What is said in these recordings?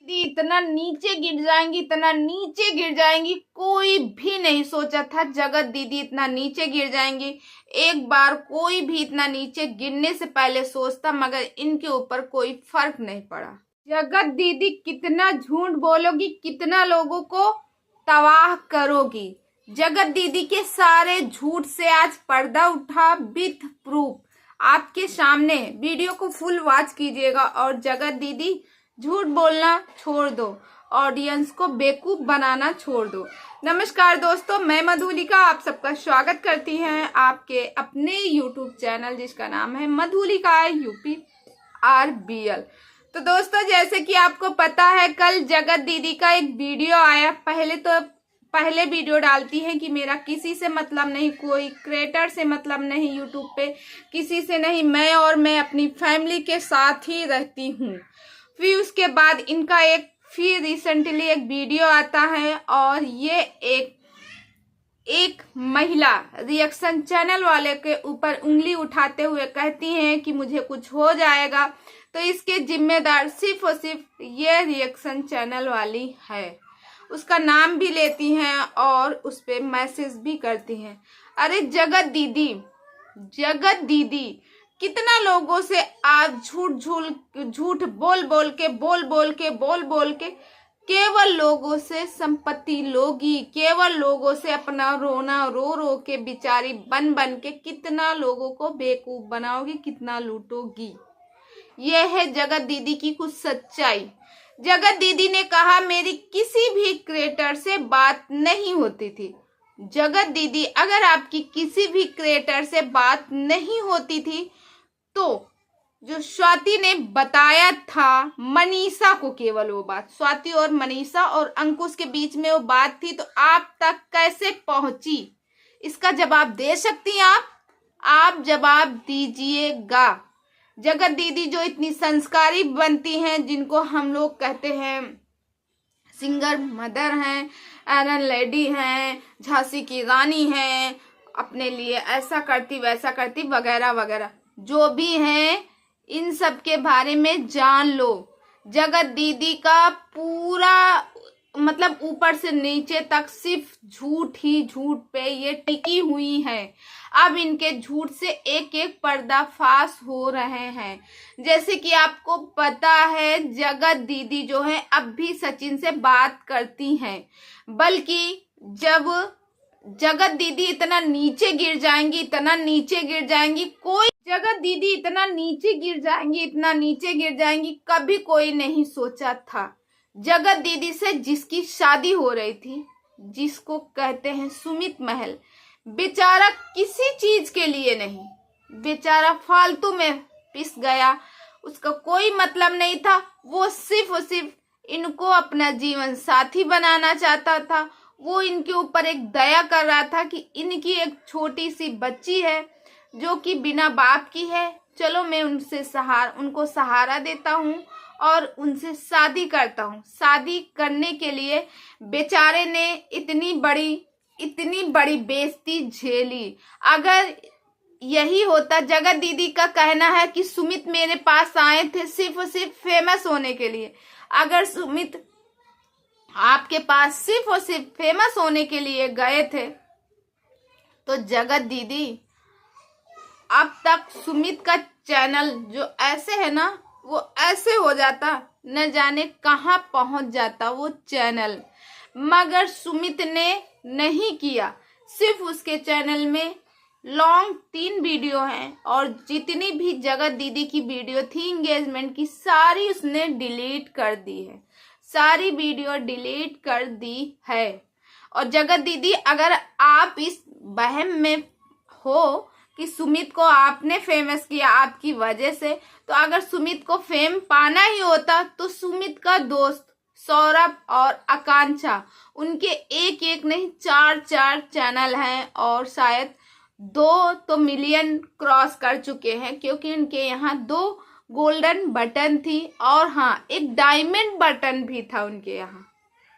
दीदी इतना नीचे गिर जाएंगी, इतना नीचे गिर जाएंगी, कोई भी नहीं सोचा था जगत दीदी इतना नीचे गिर जाएंगी। एक बार कोई भी इतना नीचे गिरने से पहले सोचता, मगर इनके ऊपर कोई फर्क नहीं पड़ा। जगत दीदी कितना झूठ बोलोगी, कितना लोगों को तबाह करोगी। जगत दीदी के सारे झूठ से आज पर्दा उठा विथ प्रूफ आपके सामने। वीडियो को फुल वॉच कीजिएगा और जगत दीदी झूठ बोलना छोड़ दो, ऑडियंस को बेवकूफ बनाना छोड़ दो। नमस्कार दोस्तों, मैं मधुलिका आप सबका स्वागत करती हैं आपके अपने यूट्यूब चैनल जिसका नाम है मधुलिका UPRBL। तो दोस्तों, जैसे कि आपको पता है, कल जगत दीदी का एक वीडियो आया। पहले वीडियो डालती है कि मेरा किसी से मतलब नहीं, कोई क्रिएटर से मतलब नहीं, यूट्यूब पे किसी से नहीं, मैं अपनी फैमिली के साथ ही रहती हूँ। फिर उसके बाद इनका फिर रिसेंटली एक वीडियो आता है और ये एक महिला रिएक्शन चैनल वाले के ऊपर उंगली उठाते हुए कहती हैं कि मुझे कुछ हो जाएगा, तो इसके जिम्मेदार सिर्फ और सिर्फ ये रिएक्शन चैनल वाली है। उसका नाम भी लेती हैं और उस पे मैसेज भी करती हैं। अरे जगत दीदी कितना लोगों से आज झूठ बोल के केवल लोगों से संपत्ति लोगी, केवल लोगों से अपना रोना रो के बिचारी बन के कितना लोगों को बेवकूफ बनाओगी, कितना लूटोगी। यह है जगत दीदी की कुछ सच्चाई। जगत दीदी ने कहा मेरी किसी भी क्रिएटर से बात नहीं होती थी। जगत दीदी, अगर आपकी किसी भी क्रिएटर से बात नहीं होती थी तो जो स्वाति ने बताया था मनीषा को, केवल वो बात स्वाति और मनीषा और अंकुश के बीच में वो बात थी, तो आप तक कैसे पहुंची, इसका जवाब दे सकती हैं आप जवाब दीजिएगा। जगत दीदी जो इतनी संस्कारी बनती हैं, जिनको हम लोग कहते हैं सिंगर मदर हैं, आयरन लेडी हैं, झांसी की रानी हैं, अपने लिए ऐसा करती वैसा करती वगैरह वगैरह, जो भी हैं, इन सब के बारे में जान लो। जगत दीदी का पूरा मतलब ऊपर से नीचे तक सिर्फ झूठ ही झूठ पे ये टिकी हुई है। अब इनके झूठ से एक एक पर्दाफाश हो रहे हैं। जैसे कि आपको पता है, जगत दीदी जो है अब भी सचिन से बात करती हैं, बल्कि जब जगत दीदी इतना नीचे गिर जाएंगी, कोई जगत दीदी इतना नीचे गिर जाएंगी, कभी कोई नहीं सोचा था। जगत दीदी से जिसकी शादी हो रही थी, जिसको कहते हैं सुमित महल, बेचारा किसी चीज के लिए नहीं, बेचारा फालतू में पिस गया, उसका कोई मतलब नहीं था। वो सिर्फ और सिर्फ इनको अपना जीवन साथी बनाना चाहता था। वो इनके ऊपर एक दया कर रहा था कि इनकी एक छोटी सी बच्ची है जो कि बिना बाप की है, चलो मैं उनको सहारा देता हूँ और उनसे शादी करता हूँ। शादी करने के लिए बेचारे ने इतनी बड़ी बेइज्जती झेली। अगर यही होता, जगत दीदी का कहना है कि सुमित मेरे पास आए थे सिर्फ और सिर्फ फेमस होने के लिए। अगर सुमित आपके पास सिर्फ और सिर्फ फेमस होने के लिए गए थे, तो जगत दीदी अब तक सुमित का चैनल जो ऐसे है ना, वो ऐसे हो जाता, न जाने कहाँ पहुंच जाता वो चैनल। मगर सुमित ने नहीं किया। सिर्फ उसके चैनल में लॉन्ग 3 वीडियो हैं और जितनी भी जगत दीदी की वीडियो थी एंगेजमेंट की, सारी उसने डिलीट कर दी है, सारी वीडियो डिलीट कर दी है। और जगत दीदी, अगर आप इस वहम में हो कि सुमित को आपने फेमस किया आपकी वजह से, तो अगर सुमित को फेम पाना ही होता तो सुमित का दोस्त सौरभ और आकांक्षा, उनके एक नहीं 4 चैनल हैं और शायद 2 तो मिलियन क्रॉस कर चुके हैं, क्योंकि उनके यहाँ 2 गोल्डन बटन थी और हाँ, एक डायमंड बटन भी था उनके यहाँ।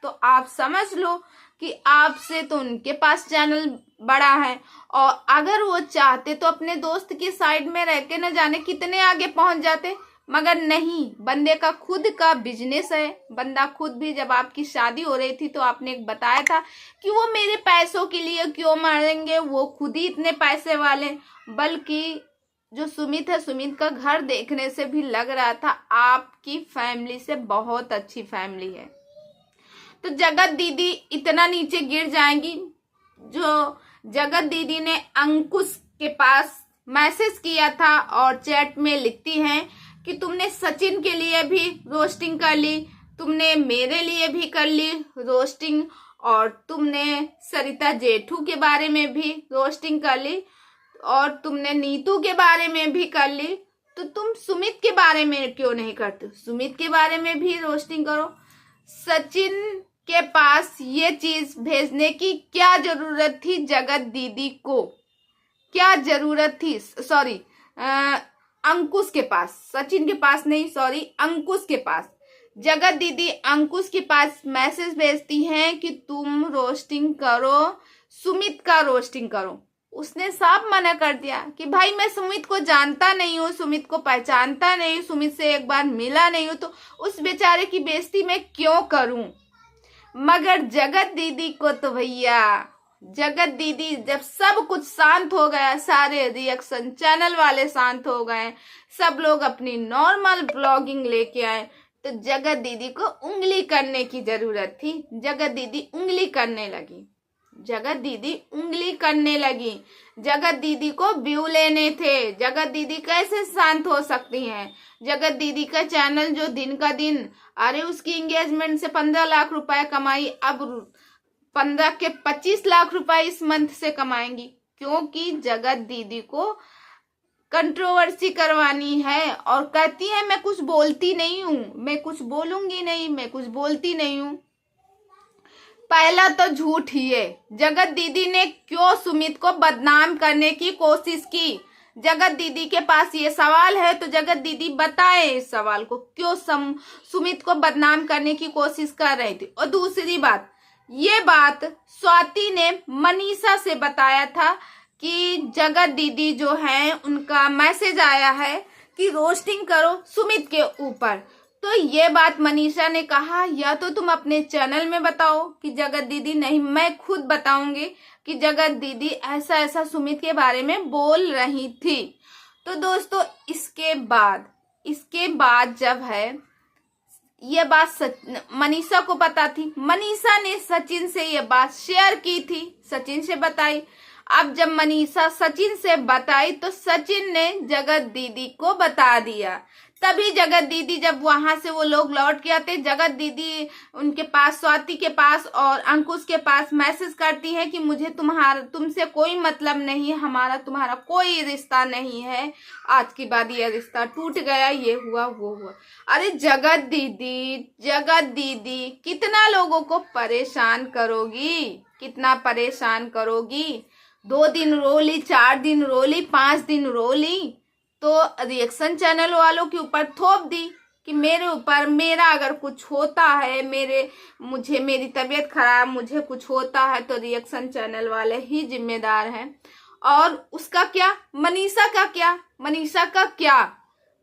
तो आप समझ लो कि आपसे तो उनके पास चैनल बड़ा है, और अगर वो चाहते तो अपने दोस्त की साइड में रह के न जाने कितने आगे पहुंच जाते। मगर नहीं, बंदे का खुद का बिजनेस है। बंदा खुद भी, जब आपकी शादी हो रही थी तो आपने बताया था कि वो मेरे पैसों के लिए क्यों मारेंगे, वो खुद ही इतने पैसे वाले। बल्कि जो सुमित है, सुमित का घर देखने से भी लग रहा था आपकी फैमिली से बहुत अच्छी फैमिली है। तो जगत दीदी इतना नीचे गिर जाएंगी? जो जगत दीदी ने अंकुश के पास मैसेज किया था और चैट में लिखती हैं कि तुमने सचिन के लिए भी रोस्टिंग कर ली, तुमने मेरे लिए भी कर ली रोस्टिंग, और तुमने सरिता जेठू के बारे में भी रोस्टिंग कर ली, और तुमने नीतू के बारे में भी कर ली, तो तुम सुमित के बारे में क्यों नहीं करते? सुमित के बारे में भी रोस्टिंग करो। सचिन के पास ये चीज भेजने की क्या जरूरत थी जगत दीदी को? क्या जरूरत थी? सॉरी, अंकुश के पास, सचिन के पास नहीं, सॉरी, अंकुश के पास। जगत दीदी अंकुश के पास मैसेज भेजती हैं कि तुम रोस्टिंग करो, सुमित का रोस्टिंग करो। उसने साफ मना कर दिया कि भाई मैं सुमित को जानता नहीं हूँ, सुमित को पहचानता नहीं, सुमित से एक बार मिला नहीं हूँ, तो उस बेचारे की बेइज्जती मैं क्यों करूं। मगर जगत दीदी को तो भैया, जगत दीदी जब सब कुछ शांत हो गया, सारे रिएक्शन चैनल वाले शांत हो गए, सब लोग अपनी नॉर्मल ब्लॉगिंग लेके आए, तो जगत दीदी को उंगली करने की जरूरत थी। जगत दीदी उंगली करने लगी, जगत दीदी उंगली करने लगी। जगत दीदी को व्यू लेने थे। जगत दीदी कैसे शांत हो सकती हैं? जगत दीदी का चैनल जो दिन का दिन, अरे उसकी एंगेजमेंट से 15 लाख रुपए कमाई, अब 15 के 25 लाख रुपए इस मंथ से कमाएंगी, क्योंकि जगत दीदी को कंट्रोवर्सी करवानी है। और कहती है मैं कुछ बोलती नहीं हूं, मैं कुछ बोलूंगी नहीं, मैं कुछ बोलती नहीं हूं। पहला तो झूठ ही है। जगत दीदी ने क्यों सुमित को बदनाम करने की कोशिश की? जगत दीदी के पास ये सवाल है तो जगत दीदी बताए इस सवाल को, क्यों सुमित को बदनाम करने की कोशिश कर रही थी। और दूसरी बात, ये बात स्वाति ने मनीषा से बताया था कि जगत दीदी जो है उनका मैसेज आया है कि रोस्टिंग करो सुमित के ऊपर। तो ये बात मनीषा ने कहा या तो तुम अपने चैनल में बताओ कि जगत दीदी नहीं, मैं खुद बताऊंगी कि जगत दीदी ऐसा ऐसा सुमित के बारे में बोल रही थी। तो दोस्तों इसके बाद जब है ये बात मनीषा को पता थी, मनीषा ने सचिन से ये बात शेयर की थी, सचिन से बताई। अब जब मनीषा सचिन से बताई तो सचिन ने जगत दीदी को बता दिया। तभी जगत दीदी जब वहां से वो लोग लौट के आते, जगत दीदी उनके पास, स्वाति के पास और अंकुश के पास मैसेज करती है कि मुझे तुमसे कोई मतलब नहीं, हमारा तुम्हारा कोई रिश्ता नहीं है, आज के बाद ये रिश्ता टूट गया, ये हुआ वो हुआ। अरे जगत दीदी कितना लोगों को परेशान करोगी, कितना परेशान करोगी? 2 दिन रोली, 4 दिन रोली, 5 दिन रोली, तो रिएक्शन चैनल वालों के ऊपर थोप दी कि मेरे ऊपर, मेरा अगर कुछ होता है, मेरी तबीयत खराब, मुझे कुछ होता है तो रिएक्शन चैनल वाले ही जिम्मेदार हैं। और उसका क्या, मनीषा का क्या?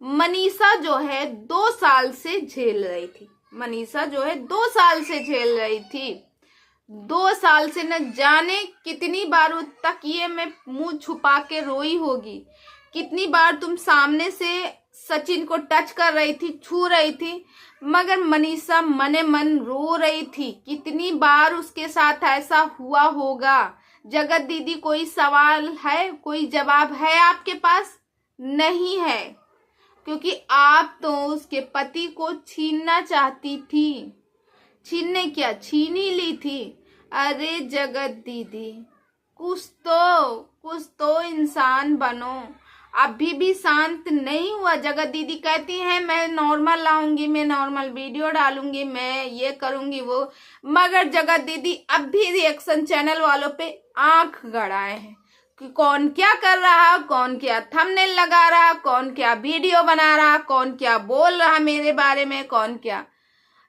मनीषा जो है 2 साल से झेल रही थी। मनीषा जो है 2 साल से झेल रही थी। 2 साल से न जाने कितनी बार तकिए में मुंह छुपा के रोई होगी, कितनी बार तुम सामने से सचिन को टच कर रही थी, छू रही थी, मगर मनीषा मने मन रो रही थी। कितनी बार उसके साथ ऐसा हुआ होगा? जगत दीदी कोई सवाल है, कोई जवाब है आपके पास? नहीं है, क्योंकि आप तो उसके पति को छीनना चाहती थी। छीनने क्या, छीन ही ली थी। अरे जगत दीदी कुछ तो इंसान बनो। अभी भी शांत नहीं हुआ। जगत दीदी कहती हैं मैं नॉर्मल लाऊंगी, मैं नॉर्मल वीडियो डालूंगी, मैं ये करूंगी वो, मगर जगत दीदी अब भी रिएक्शन चैनल वालों पे आंख गड़ाए हैं कि कौन क्या कर रहा, कौन क्या थंबनेल लगा रहा, कौन क्या वीडियो बना रहा, कौन क्या बोल रहा मेरे बारे में, कौन क्या।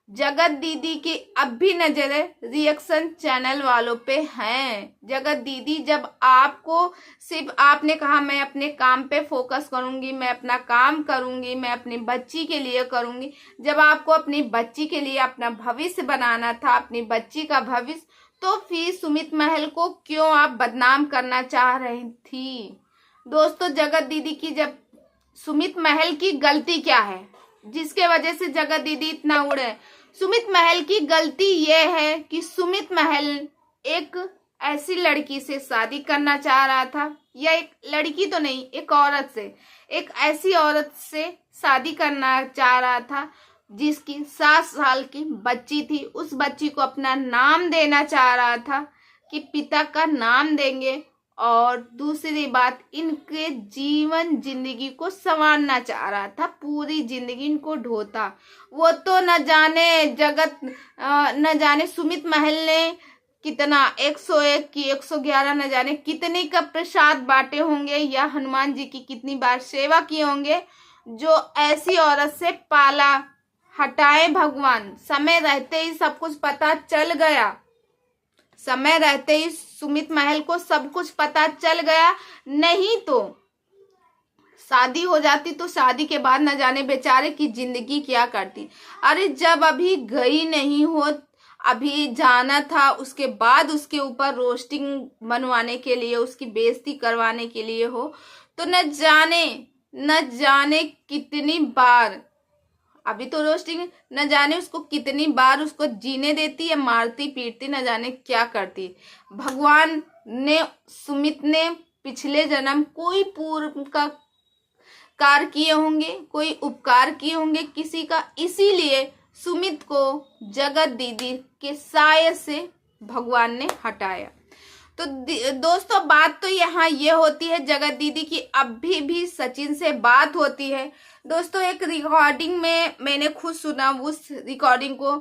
जगत दीदी की अब भी नजरें रिएक्शन चैनल वालों पे हैं। जगत दीदी, जब आपको सिर्फ आपने कहा मैं अपने काम पे फोकस करूंगी, मैं अपना काम करूंगी, मैं अपनी बच्ची के लिए करूंगी, जब आपको अपनी बच्ची के लिए अपना भविष्य बनाना था, अपनी बच्ची का भविष्य, तो फिर सुमित महल को क्यों आप बदनाम करना चाह रही थी? दोस्तों, जगत दीदी की जब सुमित महल की गलती क्या है जिसके वजह से जगत दीदी इतना उड़े? सुमित महल की गलती यह है कि सुमित महल एक ऐसी लड़की से शादी करना चाह रहा था, या एक लड़की तो नहीं, एक औरत से, एक ऐसी औरत से शादी करना चाह रहा था जिसकी 7 साल की बच्ची थी। उस बच्ची को अपना नाम देना चाह रहा था कि पिता का नाम देंगे, और दूसरी बात, इनके जीवन जिंदगी को संवारना चाह रहा था, पूरी जिंदगी इनको ढोता। वो तो न जाने सुमित महल ने कितना 101 की 111 न जाने कितने का प्रसाद बांटे होंगे, या हनुमान जी की कितनी बार सेवा किए होंगे, जो ऐसी औरत से पाला हटाए भगवान। समय रहते ही सब कुछ पता चल गया, समय रहते ही सुमित महल को सब कुछ पता चल गया। नहीं तो शादी हो जाती तो शादी के बाद न जाने बेचारे की जिंदगी क्या करती। अरे जब अभी गई नहीं हो, अभी जाना था, उसके बाद उसके ऊपर रोस्टिंग बनवाने के लिए, उसकी बेइज्जती करवाने के लिए हो, तो न जाने कितनी बार, अभी तो रोस्टिंग, न जाने उसको कितनी बार उसको जीने देती, या मारती पीटती, न जाने क्या करती। भगवान ने, सुमित ने पिछले जन्म कोई पूर्व का कार्य किए होंगे, कोई उपकार किए होंगे किसी का, इसीलिए सुमित को जगत दीदी के साये से भगवान ने हटाया। तो दोस्तों, बात तो यहाँ ये होती है, जगत दीदी की अभी भी सचिन से बात होती है। दोस्तों, एक रिकॉर्डिंग में मैंने खुद सुना उस रिकॉर्डिंग को,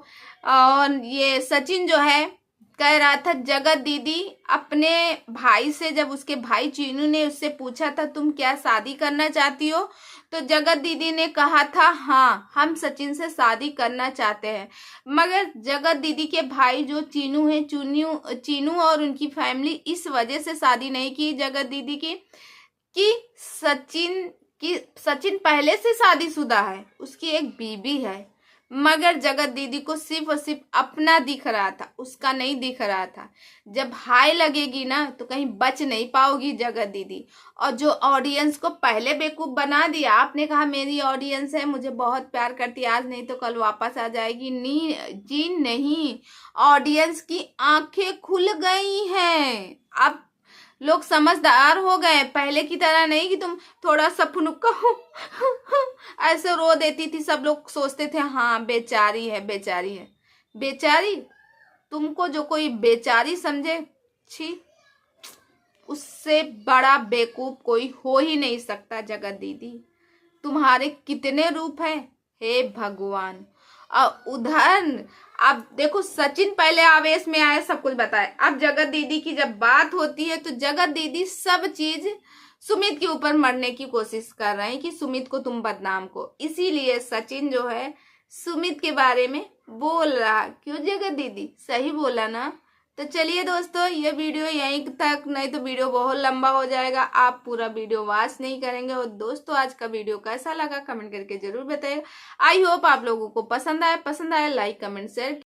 और ये सचिन जो है कह रहा था, जगत दीदी अपने भाई से, जब उसके भाई चीनू ने उससे पूछा था तुम क्या शादी करना चाहती हो, तो जगत दीदी ने कहा था हाँ हम सचिन से शादी करना चाहते हैं। मगर जगत दीदी के भाई जो चीनू है, चीनू और उनकी फैमिली इस वजह से शादी नहीं की जगत दीदी की कि सचिन पहले से शादीशुदा है, उसकी एक बीबी है। मगर जगत दीदी को सिर्फ और सिर्फ अपना दिख रहा था, उसका नहीं दिख रहा था। जब हाय लगेगी ना तो कहीं बच नहीं पाओगी जगत दीदी। और जो ऑडियंस को पहले बेवकूफ बना दिया, आपने कहा मेरी ऑडियंस है, मुझे बहुत प्यार करती, आज नहीं तो कल वापस आ जाएगी, जी नहीं, ऑडियंस की आंखें खुल गई हैं। अब लोग समझदार हो गए, पहले की तरह नहीं कि तुम थोड़ा सा फुनुक्का ऐसे रो देती थी, सब लोग सोचते थे हाँ बेचारी है, बेचारी है। बेचारी? तुमको जो कोई बेचारी समझे, छी, उससे बड़ा बेवकूफ कोई हो ही नहीं सकता। जगत दीदी, तुम्हारे कितने रूप हैं, हे भगवान। और उधर अब देखो, सचिन पहले आवेश में आए, सब कुछ बताए, अब जगत दीदी की जब बात होती है तो जगत दीदी सब चीज सुमित के ऊपर मरने की कोशिश कर रहे हैं कि सुमित को तुम बदनाम को। इसीलिए सचिन जो है सुमित के बारे में बोल रहा। क्यों जगत दीदी, सही बोला ना? तो चलिए दोस्तों, ये वीडियो यहीं तक, नहीं तो वीडियो बहुत लंबा हो जाएगा, आप पूरा वीडियो वॉच नहीं करेंगे। और दोस्तों, आज का वीडियो कैसा लगा कमेंट करके जरूर बताइए। आई होप आप लोगों को पसंद आए लाइक कमेंट शेयर